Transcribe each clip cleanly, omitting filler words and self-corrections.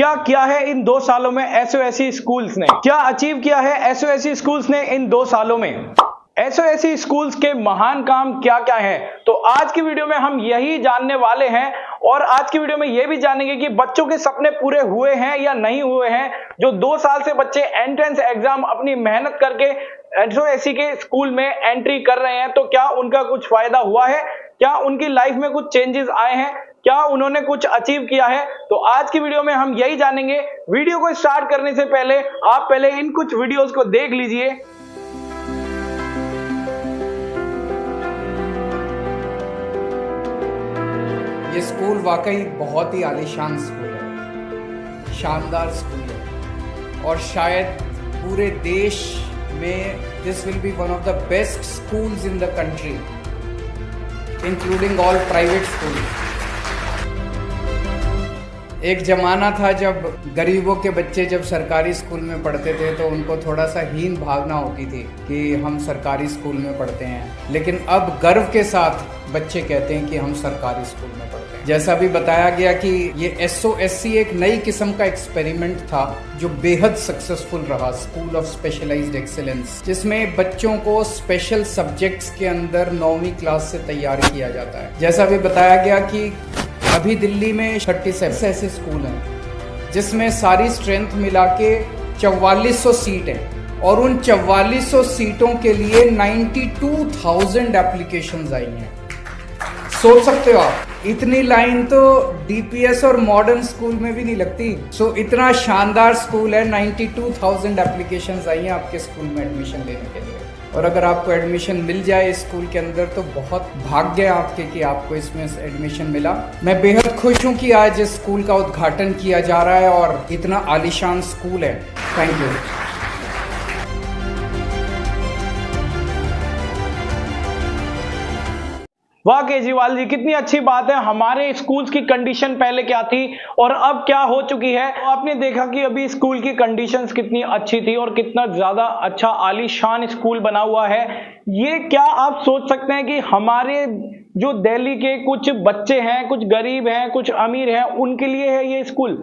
क्या किया है इन 2 सालों में एसओएससी स्कूल्स ने, क्या अचीव किया है एसओएससी स्कूल्स ने इन 2 सालों में, एसओएससी स्कूल्स के महान काम क्या क्या है। तो आज की वीडियो में हम यही जानने वाले हैं और आज की वीडियो में यह भी जानेंगे कि बच्चों के सपने पूरे हुए हैं या नहीं हुए हैं। जो 2 साल से बच्चे एंट्रेंस एग्जाम अपनी मेहनत करके एसओएससी के स्कूल में एंट्री कर रहे हैं, तो क्या उनका कुछ फायदा हुआ है, क्या उनकी लाइफ में कुछ चेंजेस आए हैं, क्या उन्होंने कुछ अचीव किया है। तो आज की वीडियो में हम यही जानेंगे। वीडियो को स्टार्ट करने से पहले आप पहले इन कुछ वीडियोस को देख लीजिए। ये स्कूल वाकई बहुत ही आलीशान स्कूल है, शानदार स्कूल है और शायद पूरे देश में this will be one of the best schools in the country including all private school. एक ज़माना था जब गरीबों के बच्चे जब सरकारी स्कूल में पढ़ते थे तो उनको थोड़ा सा हीन भावना होती थी कि हम सरकारी स्कूल में पढ़ते हैं, लेकिन अब गर्व के साथ बच्चे कहते हैं कि हम सरकारी स्कूल में पढ़ते हैं। जैसा भी बताया गया कि ये एसओएससी एक नई किस्म का एक्सपेरिमेंट था जो बेहद सक्सेसफुल रहा, स्कूल ऑफ स्पेशलाइज्ड एक्सीलेंस, जिसमें बच्चों को स्पेशल सब्जेक्ट्स के अंदर 9वीं क्लास से तैयार किया जाता है। जैसा भी बताया गया कि अभी दिल्ली में 36 ऐसे स्कूल हैं जिसमें सारी स्ट्रेंथ मिला के 4400 सीट हैं और उन 4400 सीटों के लिए 92,000 एप्लीकेशंस आई हैं। सोच सकते हो आप, इतनी लाइन तो डीपीएस और मॉडर्न स्कूल में भी नहीं लगती। सो इतना शानदार स्कूल है, 92,000 एप्लीकेशंस आई हैं आपके स्कूल में एडमिशन लेने के लिए। और अगर आपको एडमिशन मिल जाए इस स्कूल के अंदर तो बहुत भाग्य है आपके कि आपको इसमें एडमिशन मिला। मैं बेहद खुश हूँ कि आज इस स्कूल का उद्घाटन किया जा रहा है और इतना आलीशान स्कूल है। Thank you. वाह केजरीवाल जी, कितनी अच्छी बात है। हमारे स्कूल्स की कंडीशन पहले क्या थी और अब क्या हो चुकी है। तो आपने देखा कि अभी स्कूल की कंडीशंस कितनी अच्छी थी और कितना ज्यादा अच्छा आलीशान स्कूल बना हुआ है। ये क्या आप सोच सकते हैं कि हमारे जो दिल्ली के कुछ बच्चे हैं, कुछ गरीब हैं, कुछ अमीर हैं, उनके लिए है ये स्कूल।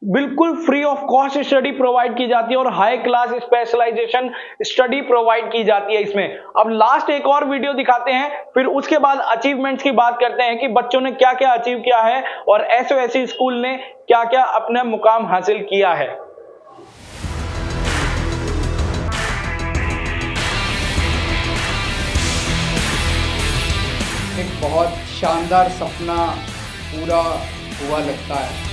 बिल्कुल free of cost study provide की जाती है और high class specialization study provide की जाती है इसमें। अब लास्ट एक और वीडियो दिखाते हैं, फिर उसके बाद अचीवमेंट्स की बात करते हैं कि बच्चों ने क्या क्या अचीव किया है और एसओएससी स्कूल ने क्या क्या अपना मुकाम हासिल किया है। एक बहुत शानदार सपना पूरा हुआ लगता है।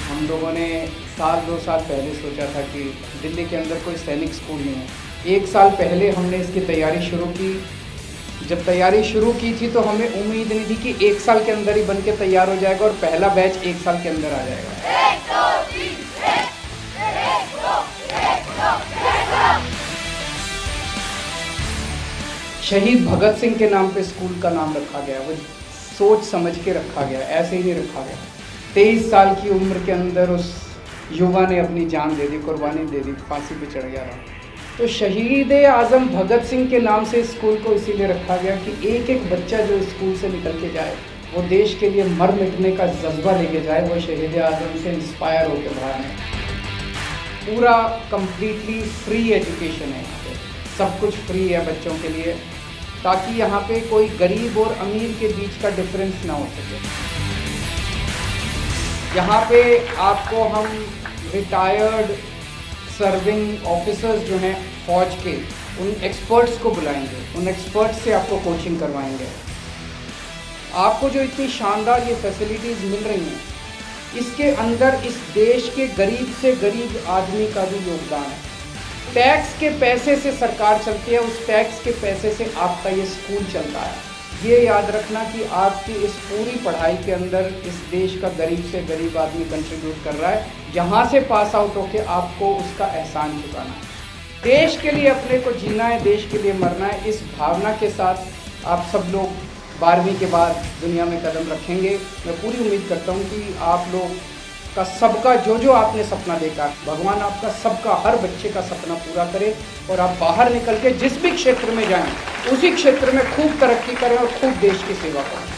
हम लोगों ने 2 साल पहले सोचा था कि दिल्ली के अंदर कोई सैनिक स्कूल नहीं है। 1 साल पहले हमने इसकी तैयारी शुरू की। जब तैयारी शुरू की थी तो हमें उम्मीद नहीं थी कि 1 साल के अंदर ही बन के तैयार हो जाएगा और पहला बैच 1 साल के अंदर आ जाएगा। 1 2 3 शहीद भगत सिंह के नाम पे स्कूल का नाम रखा गया। वो सोच समझ के रखा गया, ऐसे ही नहीं रखा गया। 23 साल की उम्र के अंदर उस युवा ने अपनी जान दे दी, कुर्बानी दे दी, फांसी पे चढ़ गया था। तो शहीद आज़म भगत सिंह के नाम से स्कूल को इसीलिए रखा गया कि एक एक बच्चा जो स्कूल से निकल के जाए वो देश के लिए मर मिटने का जज्बा लेके जाए, वो शहीद आज़म से इंस्पायर होकर बाहर आए। पूरा कंप्लीटली फ्री एजुकेशन है यहाँ पे, सब कुछ फ्री है बच्चों के लिए, ताकि यहाँ पे कोई गरीब और अमीर के बीच का डिफरेंस ना हो सके। यहाँ पे आपको हम रिटायर्ड सर्विंग ऑफिसर्स जो हैं फौज के, उन एक्सपर्ट्स को बुलाएंगे, उन एक्सपर्ट्स से आपको कोचिंग करवाएंगे। आपको जो इतनी शानदार ये फैसिलिटीज़ मिल रही हैं, इसके अंदर इस देश के गरीब से गरीब आदमी का भी योगदान है। टैक्स के पैसे से सरकार चलती है, उस टैक्स के पैसे से आपका ये स्कूल चलता है। ये याद रखना कि आपकी इस पूरी पढ़ाई के अंदर इस देश का गरीब से गरीब आदमी कंट्रीब्यूट कर रहा है। यहाँ से पास आउट होके आपको उसका एहसान चुकाना है। देश के लिए अपने को जीना है, देश के लिए मरना है। इस भावना के साथ आप सब लोग 12वीं के बाद दुनिया में कदम रखेंगे। मैं पूरी उम्मीद करता हूँ कि आप लोग का सबका जो आपने सपना देखा, भगवान आपका सबका, हर बच्चे का सपना पूरा करे और आप बाहर निकल के जिस भी क्षेत्र में जाएं उसी क्षेत्र में खूब तरक्की करें और खूब देश की सेवा करें।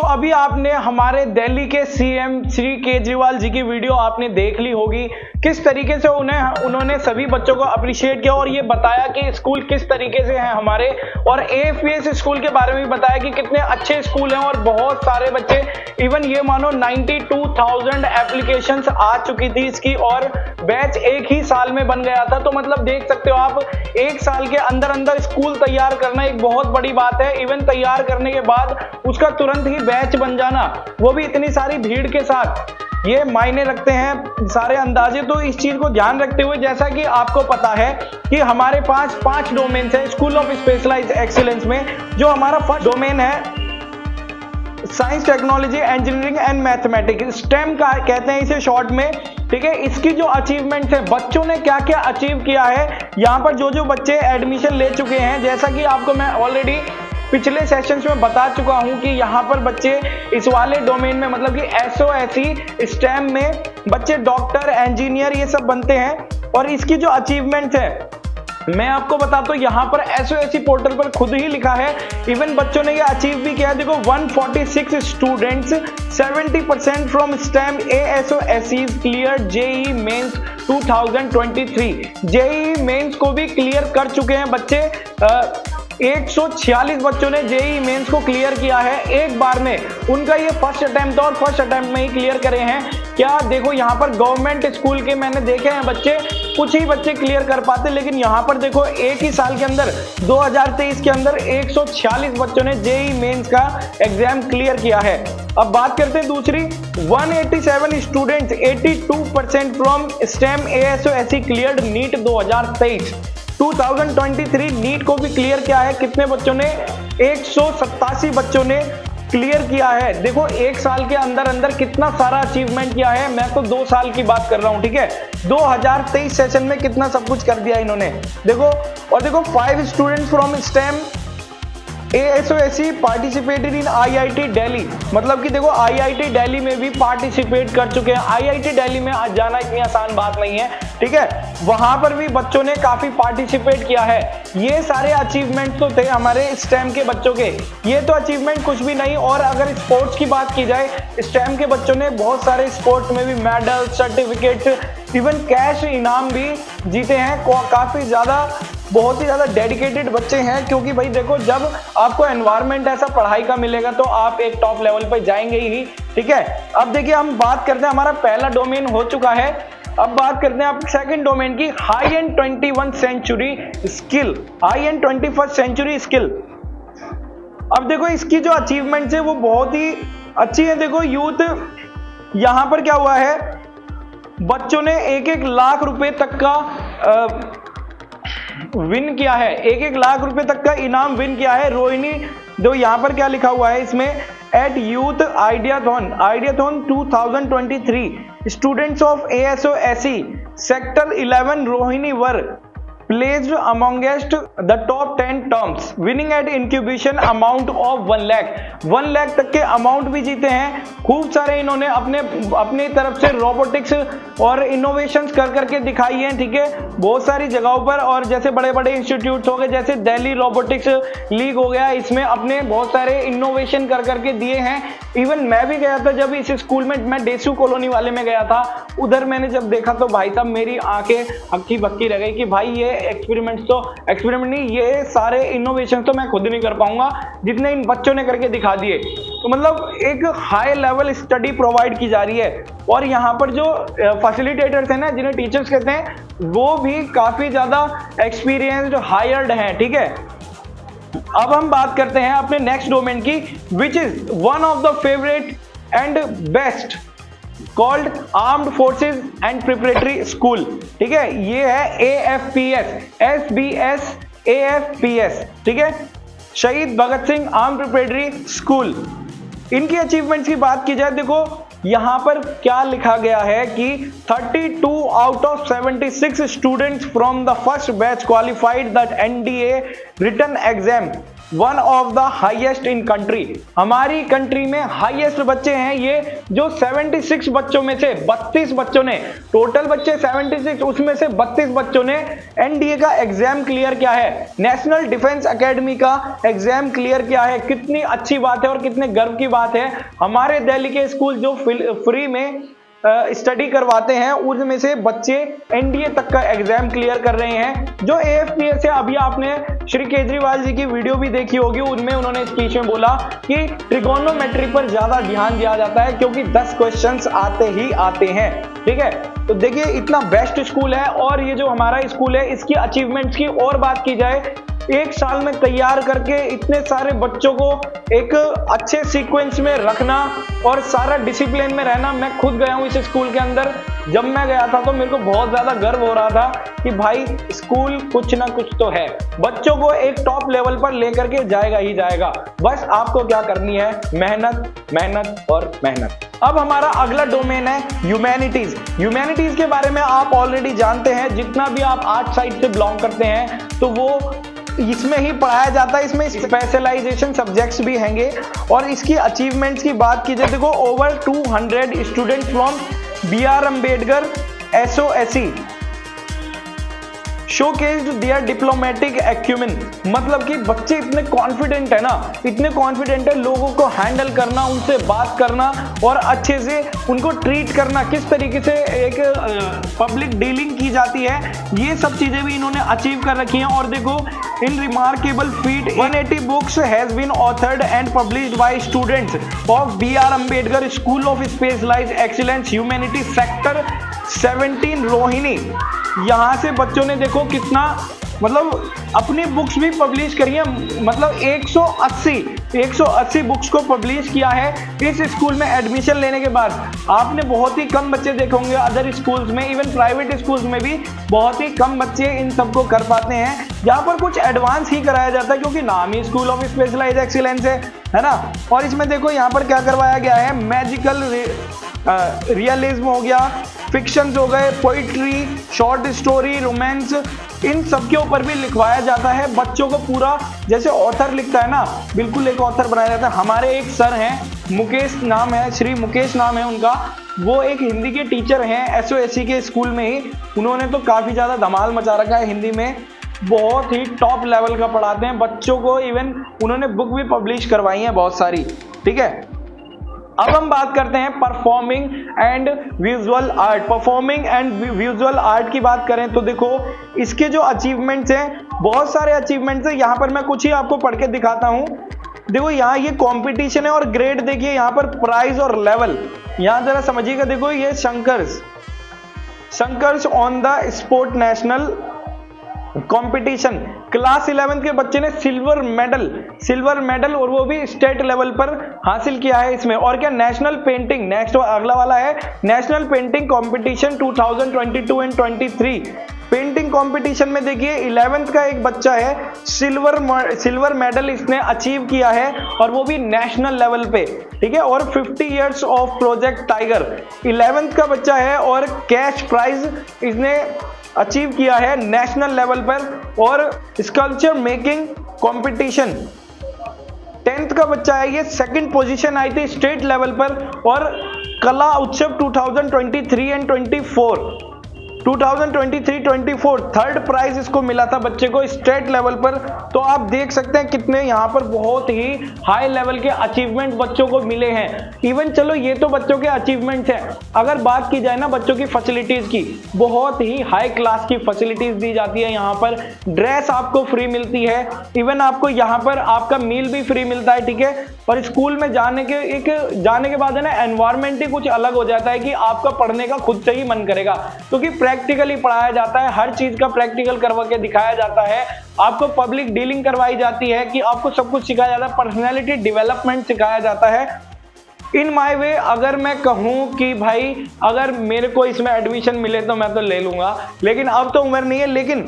अभी आपने हमारे दिल्ली के सीएम श्री केजरीवाल जी की वीडियो आपने देख ली होगी, किस तरीके से उन्होंने सभी बच्चों को अप्रिशिएट किया और ये बताया कि स्कूल किस तरीके से हैं हमारे, और AFPS स्कूल के बारे में बताया कि कितने अच्छे स्कूल हैं और बहुत सारे बच्चे, इवन ये मानो 92,000 एप्लीकेशंस आ चुकी थी इसकी और बैच एक ही साल में बन गया था। तो मतलब देख सकते हो आप, एक साल के अंदर अंदर स्कूल तैयार करना एक बहुत बड़ी बात है। इवन तैयार करने के बाद उसका तुरंत ही बैच बन जाना, वो भी इतनी सारी भीड़ के साथ, ये मायने रखते हैं सारे अंदाजे। तो इस चीज को ध्यान रखते हुए, जैसा कि आपको पता है कि हमारे पास 5 डोमेन्स है स्कूल ऑफ स्पेशलाइज्ड एक्सीलेंस में। जो हमारा फर्स्ट डोमेन है science, technology, engineering and mathematics, stem का कहते हैं इसे शॉर्ट में, ठीक है। इसकी जो अचीवमेंट्स है, बच्चों ने क्या क्या अचीव किया है, यहाँ पर जो बच्चे एडमिशन ले चुके हैं, जैसा कि आपको मैं ऑलरेडी पिछले सेशंस में बता चुका हूं कि यहाँ पर बच्चे इस वाले डोमेन में, मतलब कि SOSE स्टेम में बच्चे डॉक्टर, इंजीनियर ये सब बनते हैं। और इसकी जो अचीवमेंट्स है मैं आपको बताता हूं, यहाँ पर SOSE पोर्टल पर खुद ही लिखा है, इवन बच्चों ने ये अचीव भी किया है। देखो 146 students 70% from STEM ASOSE clear JEE mains 2023। JEE mains को भी क्लियर कर चुके हैं बच्चे। 146 बच्चों ने JEE मेंस को क्लियर किया है एक बार में। उनका ये फर्स्ट अटेम्प्ट और फर्स्ट अटेम्प्ट में ही क्लियर करे हैं। क्या देखो यहाँ पर गवर्नमेंट स्कूल के मैंने देखे हैं बच्चे, कुछ ही बच्चे क्लियर कर पाते, लेकिन यहाँ पर देखो एक ही साल के अंदर 2023 के अंदर 146 बच्चों ने JEE मेंस का एग्जाम क्लियर किया है। अब बात करते हैं दूसरी, 187 students 82% from STEM ASOSE cleared NEET 2023। 2023 NEET को भी क्लियर किया है। कितने बच्चों ने? 187 बच्चों ने क्लियर किया है। देखो एक साल के अंदर अंदर कितना सारा अचीवमेंट किया है। मैं तो 2 साल की बात कर रहा हूं, ठीक है। 2023 सेशन में कितना सब कुछ कर दिया इन्होंने, देखो। और देखो 5 students from STEM ASOSE participated in IIT Delhi, मतलब कि देखो IIT दिल्ली में भी पार्टिसिपेट कर चुके हैं। IIT दिल्ली में आज जाना इतनी आसान बात नहीं है, ठीक है। वहां पर भी बच्चों ने काफी पार्टिसिपेट किया है। ये सारे अचीवमेंट तो थे हमारे स्टेम के बच्चों के। ये तो अचीवमेंट कुछ भी नहीं। और अगर स्पोर्ट्स की बात की जाए, स्टेम के बच्चों ने बहुत सारे स्पोर्ट्स में भी मेडल, सर्टिफिकेट, इवन कैश इनाम भी जीते हैं। काफी ज्यादा, बहुत ही ज्यादा डेडिकेटेड बच्चे हैं, क्योंकि भाई देखो जब आपको एनवायरनमेंट ऐसा पढ़ाई का मिलेगा तो आप एक टॉप लेवल पे जाएंगे ही, ठीक है। अब देखिए हम बात करते हैं, हमारा पहला डोमेन हो चुका है। अब बात करते हैं आप सेकंड डोमेन की, high end 21 century skill, high end 21st century skill. अब देखो इसकी जो अचीवमेंट है वो बहुत ही अच्छी है। देखो यूथ, यहां पर क्या हुआ है, बच्चों ने 1-1 लाख रुपए तक का विन किया है। 1-1 लाख रुपए तक का इनाम विन किया है। रोहिणी, जो यहाँ पर क्या लिखा हुआ है इसमें, at youth ideathon 2023 students of ASOSE sector 11 Rohini were placed amongst the top 10 terms winning at incubation amount of 1 lakh 1 lakh तक के अमाउंट भी जीते हैं। खूब सारे इन्होंने अपने तरफ से रोबोटिक्स और इनोवेशंस कर करके दिखाई हैं, ठीक है, बहुत सारी जगहों पर। और जैसे बड़े बड़े इंस्टीट्यूट्स हो गए, जैसे दिल्ली रोबोटिक्स लीग हो गया, इसमें अपने बहुत सारे इनोवेशन कर करके दिए हैं। इवन मैं भी गया था जब इस स्कूल में, मैं डेसू कॉलोनी वाले में गया था, उधर मैंने जब देखा तो भाई साहब मेरी आंखें हक्की बक्की रह गई कि भाई ये एक्सपेरिमेंट नहीं, ये सारे इनोवेशन तो मैं खुद नहीं कर पाऊंगा जितने इन बच्चों ने करके दिखा दिए। तो मतलब एक हाई लेवल स्टडी प्रोवाइड की जा रही है। और यहाँ पर जो फैसिलिटेटर्स हैं ना, जिन्हें टीचर्स कहते हैं, वो भी काफी ज्यादा एक्सपीरियंस्ड, हायर्ड हैं, ठीक है। अब हम बात करते हैं अपने नेक्स्ट डोमेन की, which is one of the favourite and best called armed forces and preparatory school, ठीक है। ये है AFPS, SBS AFPS, ठीक है, शहीद Bhagat Singh armed preparatory school. इनकी अचीवमेंट्स की बात की जाए, देखो यहां पर क्या लिखा गया है कि 32 out of 76 students from the first batch qualified the NDA written exam one of the highest in country. हमारी कंट्री में हाईएस्ट बच्चे हैं ये, जो 76 बच्चों में से 32 बच्चों ने, टोटल बच्चे 76, उसमें से 32 बच्चों ने एनडीए का एग्जाम क्लियर किया है, नेशनल डिफेंस एकेडमी का एग्जाम क्लियर किया है। कितनी अच्छी बात है और कितने गर्व की बात है। हमारे दिल्ली के स्कूल जो फ्री में स्टडी करवाते हैं, उनमें से बच्चे एनडीए तक का एग्जाम क्लियर कर रहे हैं। जो एएफपीएस है, अभी आपने श्री केजरीवाल जी की वीडियो भी देखी होगी, उनमें उन्होंने स्पीच में बोला कि ट्रिगोनोमेट्री पर ज्यादा ध्यान दिया जाता है क्योंकि 10 क्वेश्चंस आते ही आते हैं। ठीक है, तो देखिए इतना बेस्ट स्कूल है। और ये जो हमारा स्कूल है, इसकी अचीवमेंट्स की और बात की जाए, एक साल में तैयार करके इतने सारे बच्चों को एक अच्छे सीक्वेंस में रखना और सारा डिसिप्लिन में रहना। मैं खुद गया हूं इस स्कूल के अंदर, जब मैं गया था तो मेरे को बहुत ज्यादा गर्व हो रहा था कि भाई स्कूल कुछ ना कुछ तो है, बच्चों को एक टॉप लेवल पर लेकर के जाएगा ही जाएगा। बस आपको क्या करनी है, मेहनत मेहनत और मेहनत। अब हमारा अगला डोमेन है ह्यूमैनिटीज। ह्यूमैनिटीज के बारे में आप ऑलरेडी जानते हैं, जितना भी आप आर्ट साइड से बिलोंग करते हैं तो वो इसमें ही पढ़ाया जाता है। इसमें स्पेशलाइजेशन सब्जेक्ट्स भी हैंगे। और इसकी अचीवमेंट्स की बात की जाए, देखो over 200 students from BR Ambedkar SOSE showcased their diplomatic acumen. मतलब कि बच्चे इतने कॉन्फिडेंट है ना, इतने कॉन्फिडेंट है, लोगों को हैंडल करना, उनसे बात करना और अच्छे से उनको ट्रीट करना, किस तरीके से एक पब्लिक डीलिंग की जाती है, ये सब चीजें भी इन्होंने अचीव कर रखी हैं। और देखो, in remarkable feat 180 books has been authored and published by students of BR Ambedkar school of specialised excellence humanity sector 17 Rohini. यहां से बच्चों ने देखो कितना, मतलब अपनी बुक्स भी पब्लिश करी है, मतलब 180 बुक्स को पब्लिश किया है इस स्कूल में एडमिशन लेने के बाद। आपने बहुत ही कम बच्चे देखे होंगे अदर स्कूल्स में, इवन प्राइवेट स्कूल्स में भी बहुत ही कम बच्चे इन सबको कर पाते हैं। यहाँ पर कुछ एडवांस ही कराया जाता है क्योंकि नाम ही स्कूल ऑफ स्पेशलाइज्ड एक्सीलेंस है ना। और इसमें देखो यहाँ पर क्या करवाया गया है, मैजिकल रियलिज्म हो गया, फिक्शंस हो गए, पोइट्री, शॉर्ट स्टोरी, रोमांस, इन सब के ऊपर भी लिखवाया जाता है बच्चों को। पूरा जैसे ऑथर लिखता है ना, बिल्कुल एक ऑथर बनाया जाता है। हमारे एक सर हैं, मुकेश नाम है, श्री मुकेश नाम है उनका, वो एक हिंदी के टीचर हैं SOSE के स्कूल में ही। उन्होंने तो काफ़ी ज़्यादा धमाल मचा रखा है हिंदी में, बहुत ही टॉप लेवल का पढ़ाते हैं बच्चों को। इवन उन्होंने बुक भी पब्लिश करवाई हैं बहुत सारी। ठीक है, अब हम बात करते हैं performing and visual art. Performing and visual art की बात करें तो देखो इसके जो अचीवमेंट्स हैं, बहुत सारे अचीवमेंट्स हैं। यहाँ पर मैं कुछ ही आपको पढ़ के दिखाता हूँ। देखो यहाँ ये कंपटीशन है और ग्रेड देखिए, यहाँ पर प्राइज और लेवल, यहाँ जरा समझिएगा। देखो ये Shankar's on the sport national competition, class 11 के बच्चे ने सिल्वर मेडल और वो भी स्टेट लेवल पर हासिल किया है इसमें। और क्या, नेशनल पेंटिंग, नेक्स्ट अगला वाला है national painting competition 2022 and 23। Painting competition में देखिए 11th का एक बच्चा है, सिल्वर मेडल इसने अचीव किया है और वो भी नेशनल लेवल पे। ठीक है, और 50 years of project tiger 11th का बच्चा है और कैश प्राइज इसने अचीव किया है नेशनल लेवल पर। और स्कल्पचर मेकिंग कंपटीशन 10th का बच्चा है, ये 2nd पोजीशन आई थी स्टेट लेवल पर। और कला उत्सव 2023 एंड 2023-24 थर्ड प्राइज इसको मिला था बच्चे को स्टेट लेवल पर। तो आप देख सकते हैं कितने यहाँ पर बहुत ही हाई लेवल के अचीवमेंट बच्चों को मिले हैं। इवन चलो ये तो बच्चों के अचीवमेंट्स हैं, अगर बात की जाए ना बच्चों की फैसिलिटीज की, बहुत ही हाई क्लास की फैसिलिटीज दी जाती है। यहाँ पर ड्रेस आपको फ्री मिलती है, इवन आपको यहाँ पर आपका मील भी फ्री मिलता है। ठीक है, और स्कूल में जाने के बाद है ना एनवायरमेंट ही कुछ अलग हो जाता है कि आपका पढ़ने का खुद से ही मन करेगा, क्योंकि प्रैक्टिकली पढ़ाया जाता है, हर चीज का प्रैक्टिकल करवा के दिखाया जाता है। आपको पब्लिक डीलिंग करवाई जाती है कि आपको सब कुछ सिखाया जाता है, पर्सनैलिटी डेवलपमेंट सिखाया जाता है। इन माई वे अगर मैं कहूँ कि भाई अगर मेरे को इसमें एडमिशन मिले तो मैं तो ले लूंगा, लेकिन अब तो उम्र नहीं है। लेकिन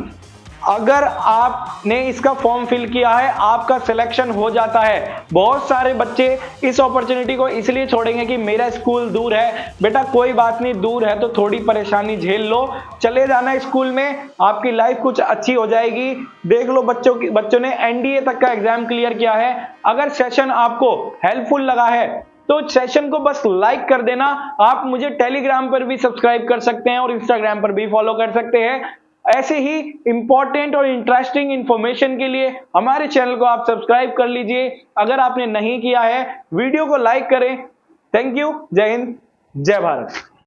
अगर आपने इसका फॉर्म फिल किया है, आपका सिलेक्शन हो जाता है। बहुत सारे बच्चे इस अपॉर्चुनिटी को इसलिए छोड़ेंगे कि मेरा स्कूल दूर है। बेटा कोई बात नहीं, दूर है तो थोड़ी परेशानी झेल लो, चले जाना स्कूल में, आपकी लाइफ कुछ अच्छी हो जाएगी। देख लो बच्चों ने एनडीए तक का एग्जाम क्लियर किया है। अगर सेशन आपको हेल्पफुल लगा है तो सेशन को बस लाइक कर देना। आप मुझे टेलीग्राम पर भी सब्सक्राइब कर सकते हैं और इंस्टाग्राम पर भी फॉलो कर सकते हैं। ऐसे ही इंपॉर्टेंट और इंटरेस्टिंग इंफॉर्मेशन के लिए हमारे चैनल को आप सब्सक्राइब कर लीजिए। अगर आपने नहीं किया है, वीडियो को लाइक करें। Thank you. जय हिंद, जय भारत।